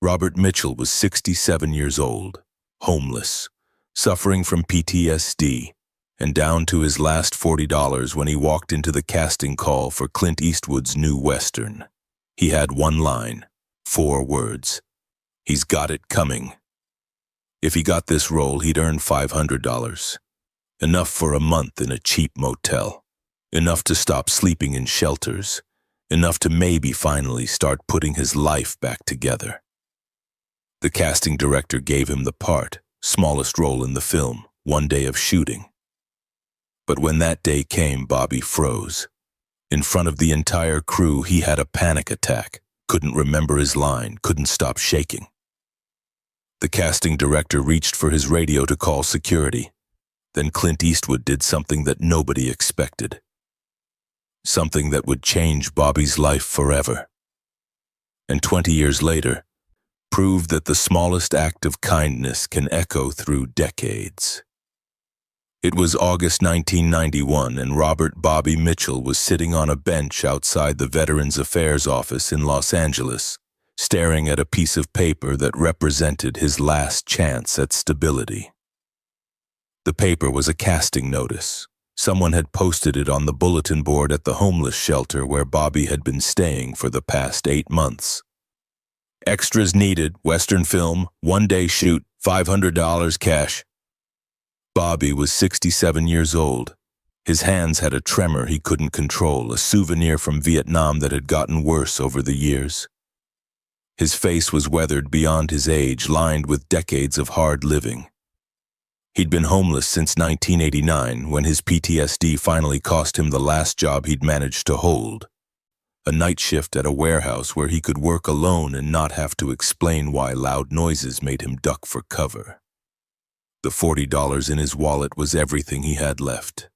Robert Mitchell was 67 years old, homeless, suffering from PTSD, and down to his last $40 when he walked into the casting call for Clint Eastwood's new Western. He had one line, 4 words. He's got it coming. If he got this role, he'd earn $500. Enough for a month in a cheap motel. Enough to stop sleeping in shelters. Enough to maybe finally start putting his life back together. The casting director gave him the part, smallest role in the film, 1 day of shooting. But when that day came, Bobby froze. In front of the entire crew, he had a panic attack, couldn't remember his line, couldn't stop shaking. The casting director reached for his radio to call security. Then Clint Eastwood did something that nobody expected. Something that would change Bobby's life forever. And 20 years later, proved that the smallest act of kindness can echo through decades. It was August 1991, and Robert Bobby Mitchell was sitting on a bench outside the Veterans Affairs office in Los Angeles, staring at a piece of paper that represented his last chance at stability. The paper was a casting notice. Someone had posted it on the bulletin board at the homeless shelter where Bobby had been staying for the past 8 months. Extras needed, Western film, 1-day shoot, $500 cash. Bobby was 67 years old. His hands had a tremor he couldn't control, a souvenir from Vietnam that had gotten worse over the years. His face was weathered beyond his age, lined with decades of hard living. He'd been homeless since 1989, when his PTSD finally cost him the last job he'd managed to hold. A night shift at a warehouse where he could work alone and not have to explain why loud noises made him duck for cover. The $40 in his wallet was everything he had left.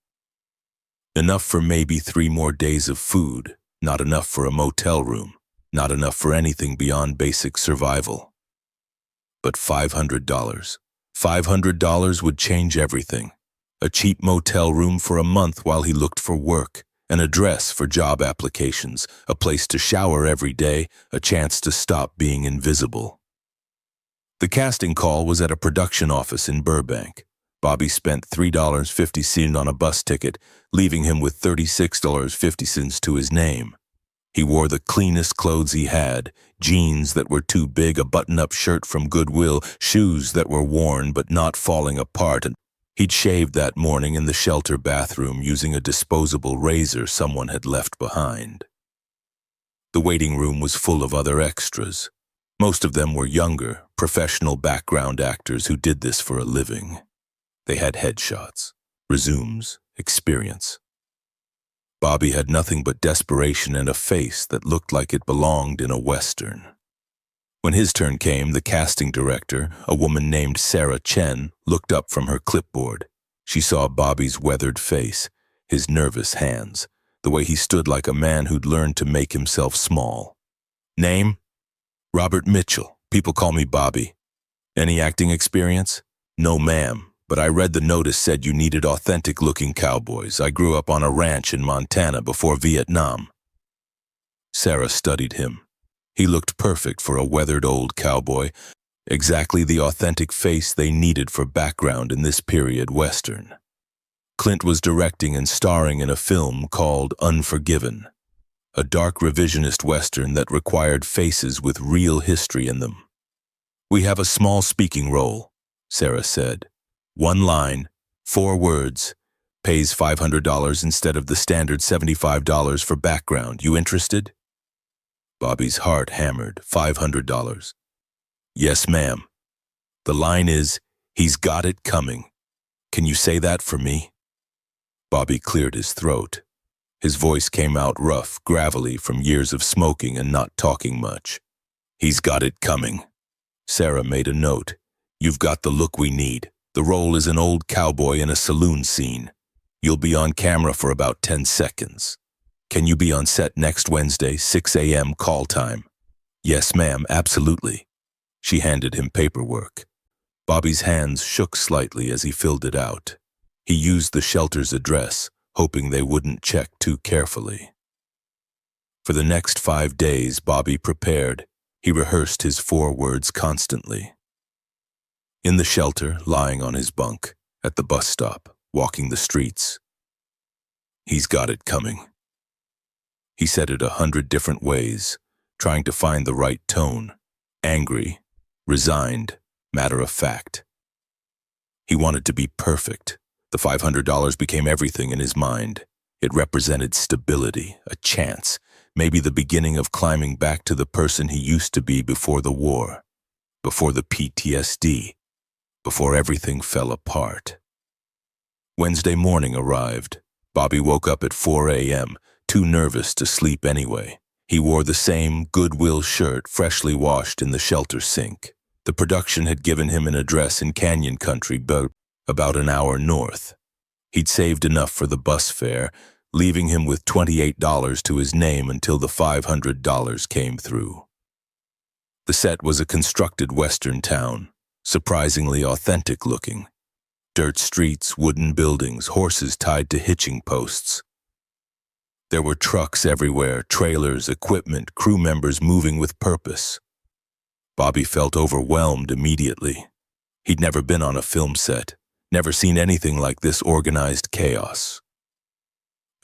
Enough for maybe 3 more days of food, not enough for a motel room, not enough for anything beyond basic survival. But $500. $500 would change everything. A cheap motel room for a month while he looked for work, an address for job applications, a place to shower every day, a chance to stop being invisible. The casting call was at a production office in Burbank. Bobby spent $3.50 on a bus ticket, leaving him with $36.50 to his name. He wore the cleanest clothes he had, jeans that were too big, a button-up shirt from Goodwill, shoes that were worn but not falling apart, and he'd shaved that morning in the shelter bathroom using a disposable razor someone had left behind. The waiting room was full of other extras. Most of them were younger, professional background actors who did this for a living. They had headshots, resumes, experience. Bobby had nothing but desperation and a face that looked like it belonged in a Western. When his turn came, the casting director, a woman named Sarah Chen, looked up from her clipboard. She saw Bobby's weathered face, his nervous hands, the way he stood like a man who'd learned to make himself small. Name? Robert Mitchell. People call me Bobby. Any acting experience? No, ma'am, but I read the notice said you needed authentic-looking cowboys. I grew up on a ranch in Montana before Vietnam. Sarah studied him. He looked perfect for a weathered old cowboy, exactly the authentic face they needed for background in this period Western. Clint was directing and starring in a film called Unforgiven, a dark revisionist Western that required faces with real history in them. We have a small speaking role, Sarah said. 1 line, 4 words, pays $500 instead of the standard $75 for background. You interested? Bobby's heart hammered. $500. Yes, ma'am. The line is, he's got it coming. Can you say that for me? Bobby cleared his throat. His voice came out rough, gravelly from years of smoking and not talking much. He's got it coming. Sarah made a note. You've got the look we need. The role is an old cowboy in a saloon scene. You'll be on camera for about 10 seconds. Can you be on set next Wednesday, 6 a.m. call time? Yes, ma'am, absolutely. She handed him paperwork. Bobby's hands shook slightly as he filled it out. He used the shelter's address, hoping they wouldn't check too carefully. For the next 5 days, Bobby prepared. He rehearsed his 4 words constantly. In the shelter, lying on his bunk, at the bus stop, walking the streets. He's got it coming. He said it 100 different ways, trying to find the right tone. Angry, resigned, matter of fact. He wanted to be perfect. The $500 became everything in his mind. It represented stability, a chance, maybe the beginning of climbing back to the person he used to be before the war, before the PTSD, before everything fell apart. Wednesday morning arrived. Bobby woke up at 4 a.m., too nervous to sleep anyway. He wore the same Goodwill shirt freshly washed in the shelter sink. The production had given him an address in Canyon Country, about an hour north. He'd saved enough for the bus fare, leaving him with $28 to his name until the $500 came through. The set was a constructed western town, surprisingly authentic looking. Dirt streets, wooden buildings, horses tied to hitching posts. There were trucks everywhere, trailers, equipment, crew members moving with purpose. Bobby felt overwhelmed immediately. He'd never been on a film set, never seen anything like this organized chaos.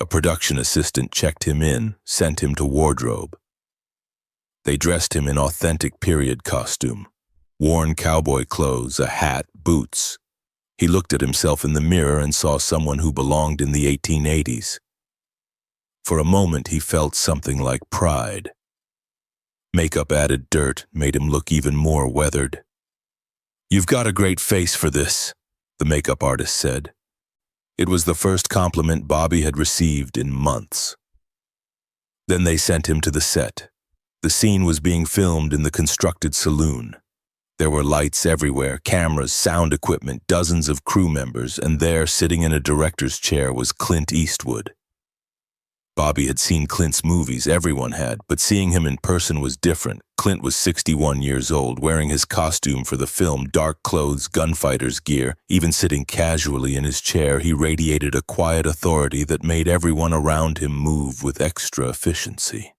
A production assistant checked him in, sent him to wardrobe. They dressed him in authentic period costume, worn cowboy clothes, a hat, boots. He looked at himself in the mirror and saw someone who belonged in the 1880s. For a moment he felt something like pride. Makeup added dirt, made him look even more weathered. "You've got a great face for this," the makeup artist said. It was the first compliment Bobby had received in months. Then they sent him to the set. The scene was being filmed in the constructed saloon. There were lights everywhere, cameras, sound equipment, dozens of crew members, and there, sitting in a director's chair, was Clint Eastwood. Bobby had seen Clint's movies, everyone had, but seeing him in person was different. Clint was 61 years old, wearing his costume for the film, dark clothes, gunfighter's gear. Even sitting casually in his chair, he radiated a quiet authority that made everyone around him move with extra efficiency.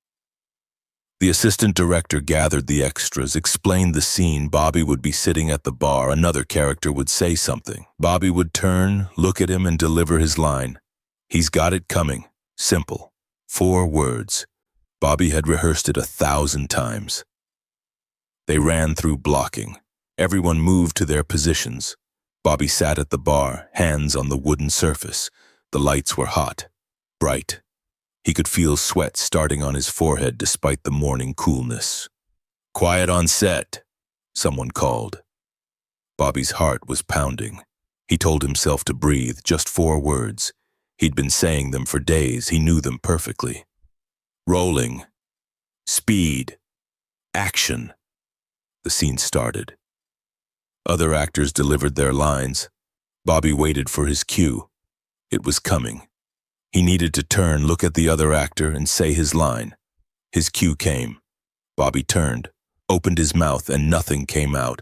The assistant director gathered the extras, explained the scene. Bobby would be sitting at the bar. Another character would say something. Bobby would turn, look at him, and deliver his line. "He's got it coming." Simple. 4 words. Bobby had rehearsed it 1,000 times. They ran through blocking. Everyone moved to their positions. Bobby sat at the bar, hands on the wooden surface. The lights were hot, bright. He could feel sweat starting on his forehead despite the morning coolness. "Quiet on set," someone called. Bobby's heart was pounding. He told himself to breathe, just 4 words. He'd been saying them for days. He knew them perfectly. Rolling. Speed. Action. The scene started. Other actors delivered their lines. Bobby waited for his cue. It was coming. He needed to turn, look at the other actor, and say his line. His cue came. Bobby turned, opened his mouth, and nothing came out.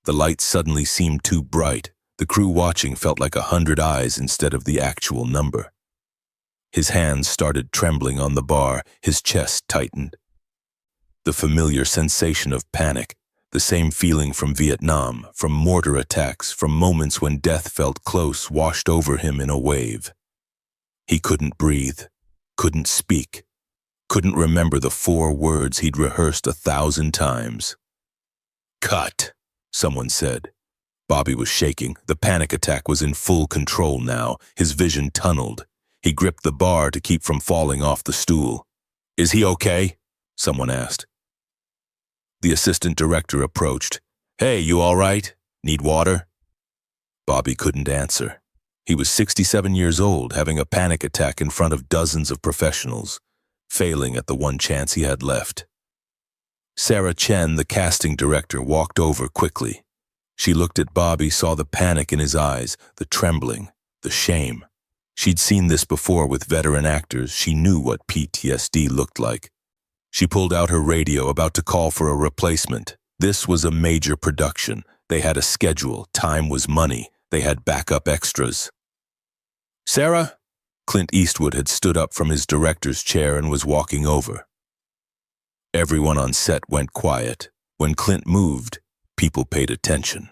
The light suddenly seemed too bright. The crew watching felt like 100 eyes instead of the actual number. His hands started trembling on the bar, his chest tightened. The familiar sensation of panic, the same feeling from Vietnam, from mortar attacks, from moments when death felt close, washed over him in a wave. He couldn't breathe, couldn't speak, couldn't remember the 4 words he'd rehearsed 1,000 times. "Cut," someone said. Bobby was shaking. The panic attack was in full control now. His vision tunneled. He gripped the bar to keep from falling off the stool. "Is he okay?" someone asked. The assistant director approached. "Hey, you all right? Need water?" Bobby couldn't answer. He was 67 years old, having a panic attack in front of dozens of professionals, failing at the one chance he had left. Sarah Chen, the casting director, walked over quickly. She looked at Bobby, saw the panic in his eyes, the trembling, the shame. She'd seen this before with veteran actors. She knew what PTSD looked like. She pulled out her radio, about to call for a replacement. This was a major production. They had a schedule. Time was money. They had backup extras. "Sarah?" Clint Eastwood had stood up from his director's chair and was walking over. Everyone on set went quiet. When Clint moved, people paid attention.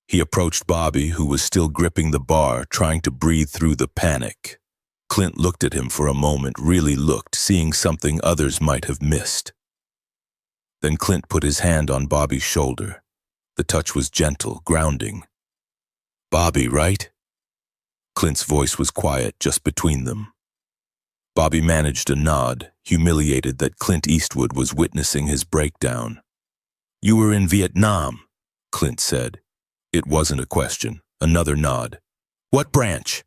He approached Bobby, who was still gripping the bar, trying to breathe through the panic. Clint looked at him for a moment, really looked, seeing something others might have missed. Then Clint put his hand on Bobby's shoulder. The touch was gentle, grounding. "Bobby, right?" Clint's voice was quiet just between them. Bobby managed a nod, humiliated that Clint Eastwood was witnessing his breakdown. "You were in Vietnam," Clint said. It wasn't a question. Another nod. "What branch?"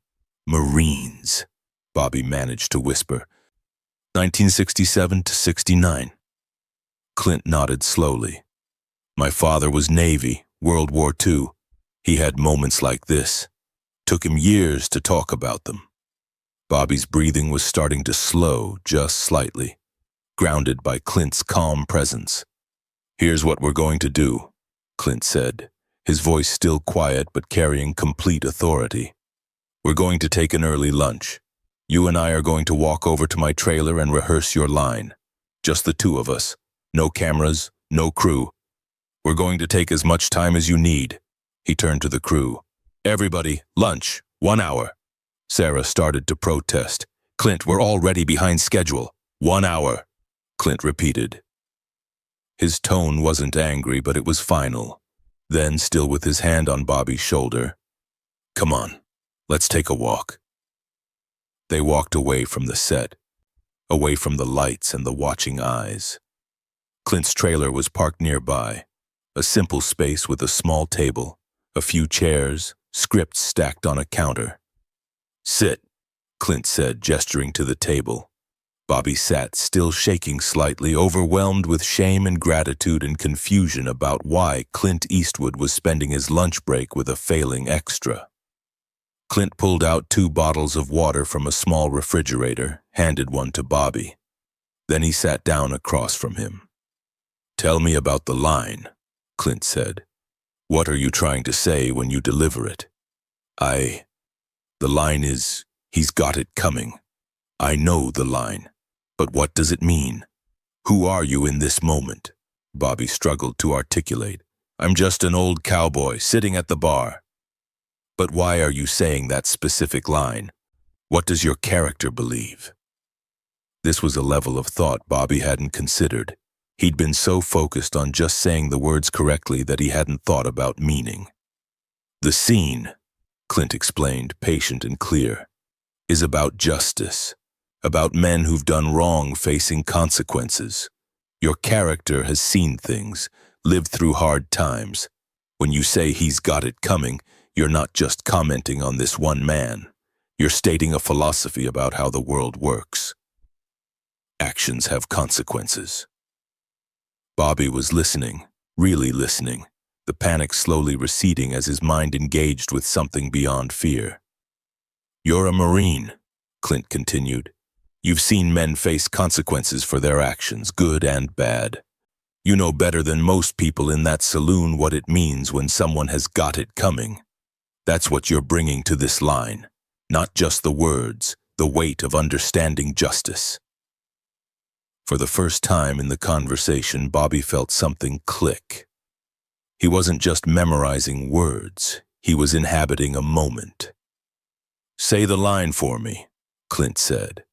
"Marines," Bobby managed to whisper. 1967 to 69. Clint nodded slowly. "My father was Navy, World War II. He had moments like this. Took him years to talk about them." Bobby's breathing was starting to slow, just slightly, grounded by Clint's calm presence. "Here's what we're going to do," Clint said, his voice still quiet but carrying complete authority. "We're going to take an early lunch. You and I are going to walk over to my trailer and rehearse your line. Just the two of us. No cameras, no crew. We're going to take as much time as you need." He turned to the crew. "Everybody, lunch, 1 hour." Sarah started to protest. "Clint, we're already behind schedule. 1 hour." Clint repeated. His tone wasn't angry, but it was final. Then, still with his hand on Bobby's shoulder, "Come on, let's take a walk." They walked away from the set, away from the lights and the watching eyes. Clint's trailer was parked nearby, a simple space with a small table, a few chairs, scripts stacked on a counter. "Sit," Clint said, gesturing to the table. Bobby sat, still shaking slightly, overwhelmed with shame and gratitude and confusion about why Clint Eastwood was spending his lunch break with a failing extra. Clint pulled out 2 bottles of water from a small refrigerator, handed one to Bobby. Then he sat down across from him. "Tell me about the line," Clint said. "What are you trying to say when you deliver it?" The line is, 'He's got it coming.' I know the line. But what does it mean? Who are you in this moment?" Bobby struggled to articulate. "I'm just an old cowboy sitting at the bar." "But why are you saying that specific line? What does your character believe?" This was a level of thought Bobby hadn't considered. He'd been so focused on just saying the words correctly that he hadn't thought about meaning. "The scene," Clint explained, patient and clear, "is about justice, about men who've done wrong facing consequences. Your character has seen things, lived through hard times. When you say he's got it coming, you're not just commenting on this one man. You're stating a philosophy about how the world works. Actions have consequences." Bobby was listening, really listening, the panic slowly receding as his mind engaged with something beyond fear. "You're a Marine," Clint continued. "You've seen men face consequences for their actions, good and bad. You know better than most people in that saloon what it means when someone has got it coming. That's what you're bringing to this line. Not just the words, the weight of understanding justice." For the first time in the conversation, Bobby felt something click. He wasn't just memorizing words, he was inhabiting a moment. "Say the line for me," Clint said.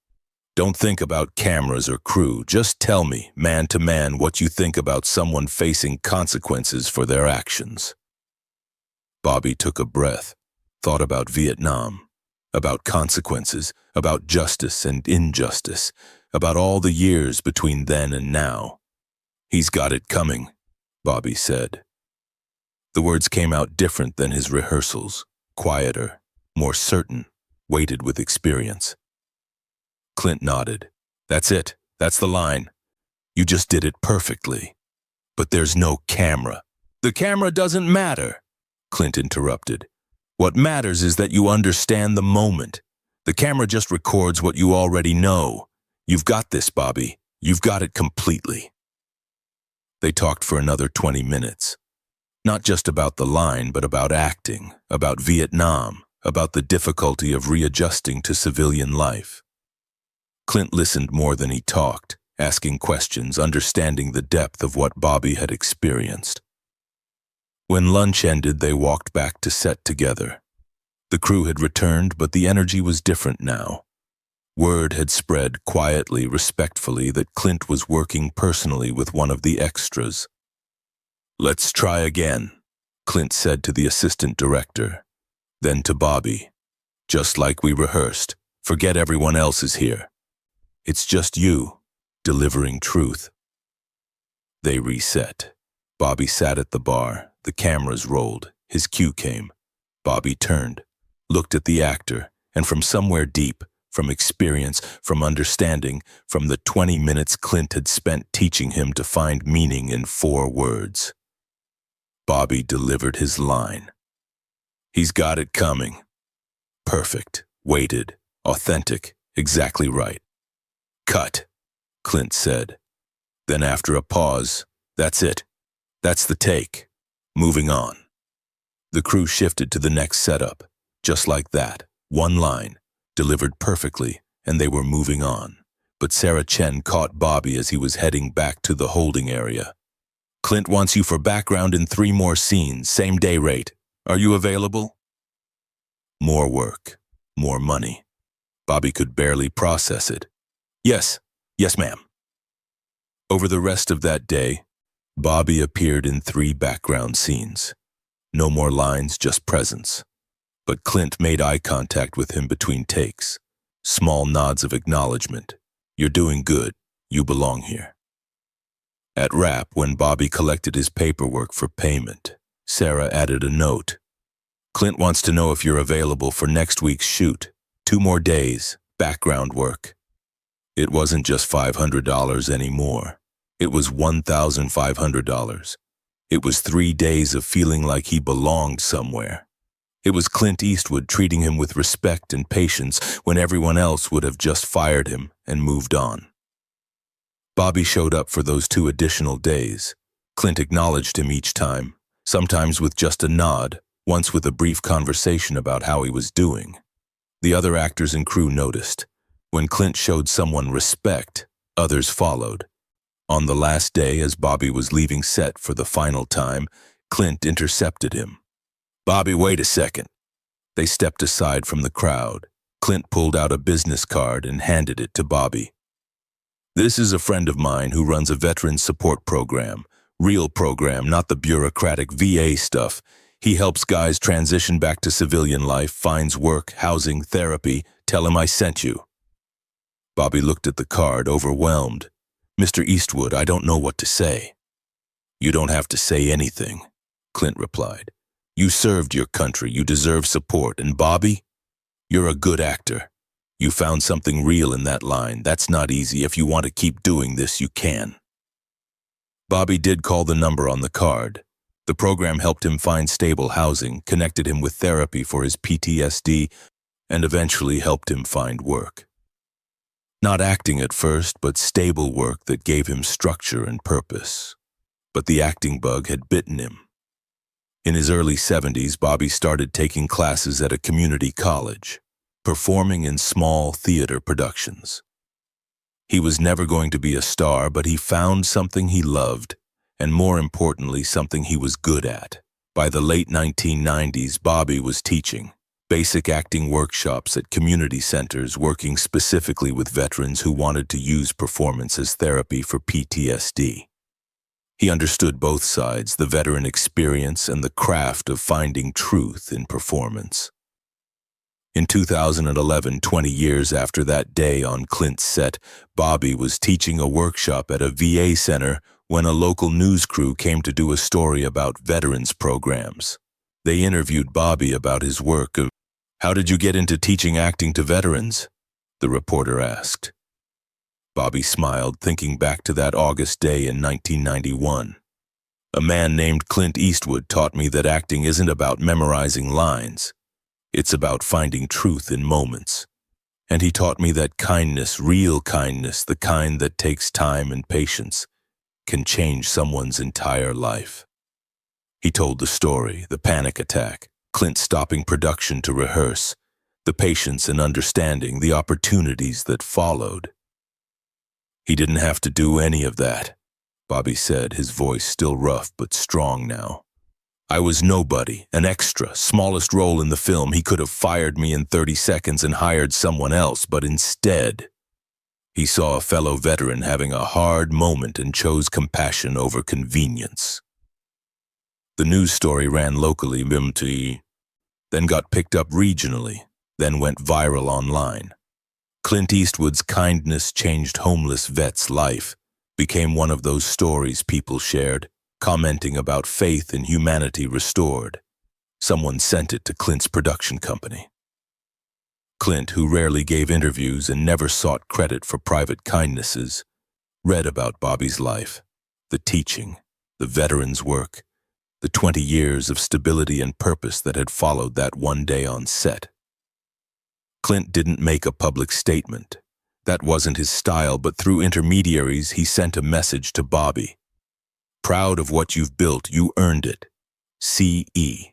"Don't think about cameras or crew, just tell me, man to man, what you think about someone facing consequences for their actions." Bobby took a breath, thought about Vietnam, about consequences, about justice and injustice, about all the years between then and now. "He's got it coming," Bobby said. The words came out different than his rehearsals, quieter, more certain, weighted with experience. Clint nodded. "That's it. That's the line. You just did it perfectly. But there's no camera." "The camera doesn't matter," Clint interrupted. "What matters is that you understand the moment. The camera just records what you already know. You've got this, Bobby. You've got it completely." They talked for another 20 minutes. Not just about the line, but about acting, about Vietnam, about the difficulty of readjusting to civilian life. Clint listened more than he talked, asking questions, understanding the depth of what Bobby had experienced. When lunch ended, they walked back to set together. The crew had returned, but the energy was different now. Word had spread quietly, respectfully, that Clint was working personally with one of the extras. "Let's try again," Clint said to the assistant director. Then to Bobby, "Just like we rehearsed. Forget everyone else is here. It's just you, delivering truth." They reset. Bobby sat at the bar. The cameras rolled. His cue came. Bobby turned, looked at the actor, and from somewhere deep, from experience, from understanding, from the 20 minutes Clint had spent teaching him to find meaning in 4 words, Bobby delivered his line. "He's got it coming. Perfect, weighted, authentic, exactly right." "Cut," Clint said. Then after a pause, "That's it. That's the take. Moving on." The crew shifted to the next setup. Just like that, one line, delivered perfectly, and they were moving on. But Sarah Chen caught Bobby as he was heading back to the holding area. "Clint wants you for background in 3 more scenes, same day rate. Are you available?" More work, more money. Bobby could barely process it. Yes, ma'am." Over the rest of that day, Bobby appeared in 3 background scenes. No more lines, just presence. But Clint made eye contact with him between takes. Small nods of acknowledgement. "You're doing good. You belong here." At wrap, when Bobby collected his paperwork for payment, Sarah added a note. "Clint wants to know if you're available for next week's shoot. 2 more days, background work." It wasn't just $500 anymore. It was $1,500. It was 3 days of feeling like he belonged somewhere. It was Clint Eastwood treating him with respect and patience when everyone else would have just fired him and moved on. Bobby showed up for those 2 additional days. Clint acknowledged him each time, sometimes with just a nod, once with a brief conversation about how he was doing. The other actors and crew noticed. When Clint showed someone respect, others followed. On the last day, as Bobby was leaving set for the final time, Clint intercepted him. "Bobby, wait a second." They stepped aside from the crowd. Clint pulled out a business card and handed it to Bobby. "This is a friend of mine who runs a veteran support program. Real program, not the bureaucratic VA stuff. He helps guys transition back to civilian life, finds work, housing, therapy. Tell him I sent you." Bobby looked at the card, overwhelmed. "Mr. Eastwood, I don't know what to say." "You don't have to say anything," Clint replied. "You served your country, you deserve support, and Bobby, you're a good actor. You found something real in that line. That's not easy. If you want to keep doing this, you can." Bobby did call the number on the card. The program helped him find stable housing, connected him with therapy for his PTSD, and eventually helped him find work. Not acting at first, but stable work that gave him structure and purpose. But the acting bug had bitten him. In his early 70s, Bobby started taking classes at a community college, performing in small theater productions. He was never going to be a star, but he found something he loved, and more importantly, something he was good at. By the late 1990s, Bobby was teaching basic acting workshops at community centers, working specifically with veterans who wanted to use performance as therapy for PTSD. He understood both sides, the veteran experience and the craft of finding truth in performance. In 2011, 20 years after that day on Clint's set, Bobby was teaching a workshop at a VA center when a local news crew came to do a story about veterans programs. They interviewed Bobby about his work. "How did you get into teaching acting to veterans?" the reporter asked. Bobby smiled, thinking back to that August day in 1991. "A man named Clint Eastwood taught me that acting isn't about memorizing lines. It's about finding truth in moments. And he taught me that kindness, real kindness, the kind that takes time and patience, can change someone's entire life." He told the story, the panic attack, Clint stopping production to rehearse, the patience and understanding, the opportunities that followed. He didn't have to do any of that, Bobby said, his voice still rough but strong now. I was nobody, an extra, smallest role in the film. He could have fired me in 30 seconds and hired someone else, but instead, he saw a fellow veteran having a hard moment and chose compassion over convenience. The news story ran locally, then got picked up regionally, then went viral online. Clint Eastwood's kindness changed homeless vet's life, became one of those stories people shared, commenting about faith and humanity restored. Someone sent it to Clint's production company. Clint, who rarely gave interviews and never sought credit for private kindnesses, read about Bobby's life, the teaching, the veteran's work, the 20 years of stability and purpose that had followed that one day on set. Clint didn't make a public statement. That wasn't his style, but through intermediaries he sent a message to Bobby. Proud of what you've built, you earned it. C.E.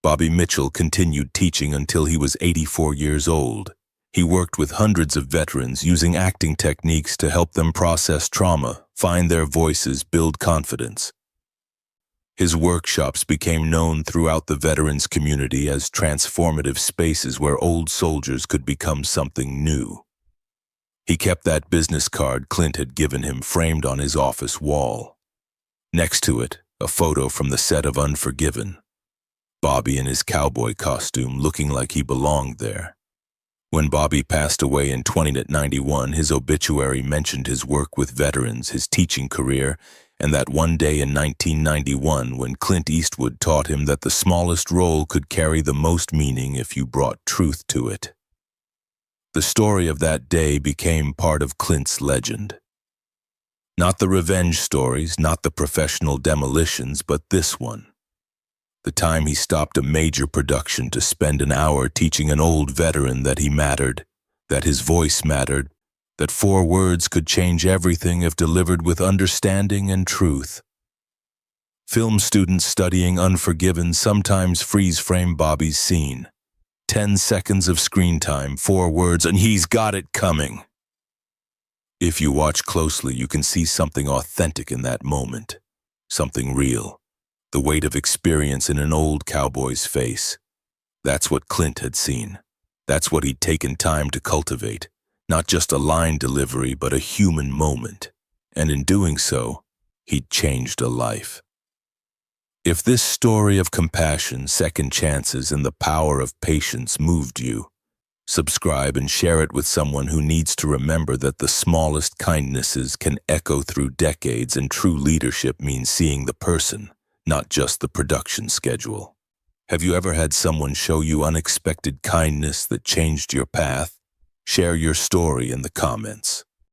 Bobby Mitchell continued teaching until he was 84 years old. He worked with hundreds of veterans using acting techniques to help them process trauma, find their voices, build confidence. His workshops became known throughout the veterans community as transformative spaces where old soldiers could become something new. He kept that business card Clint had given him framed on his office wall. Next to it, a photo from the set of Unforgiven. Bobby in his cowboy costume looking like he belonged there. When Bobby passed away in 1991, his obituary mentioned his work with veterans, his teaching career, and that one day in 1991 when Clint Eastwood taught him that the smallest role could carry the most meaning if you brought truth to it. The story of that day became part of Clint's legend. Not the revenge stories, not the professional demolitions, but this one. The time he stopped a major production to spend an hour teaching an old veteran that he mattered, that his voice mattered, that 4 words could change everything if delivered with understanding and truth. Film students studying Unforgiven sometimes freeze-frame Bobby's scene. 10 seconds of screen time, 4 words, and he's got it coming. If you watch closely, you can see something authentic in that moment, something real, the weight of experience in an old cowboy's face. That's what Clint had seen. That's what he'd taken time to cultivate. Not just a line delivery, but a human moment. And in doing so, he'd changed a life. If this story of compassion, second chances, and the power of patience moved you, subscribe and share it with someone who needs to remember that the smallest kindnesses can echo through decades, and true leadership means seeing the person, not just the production schedule. Have you ever had someone show you unexpected kindness that changed your path? Share your story in the comments.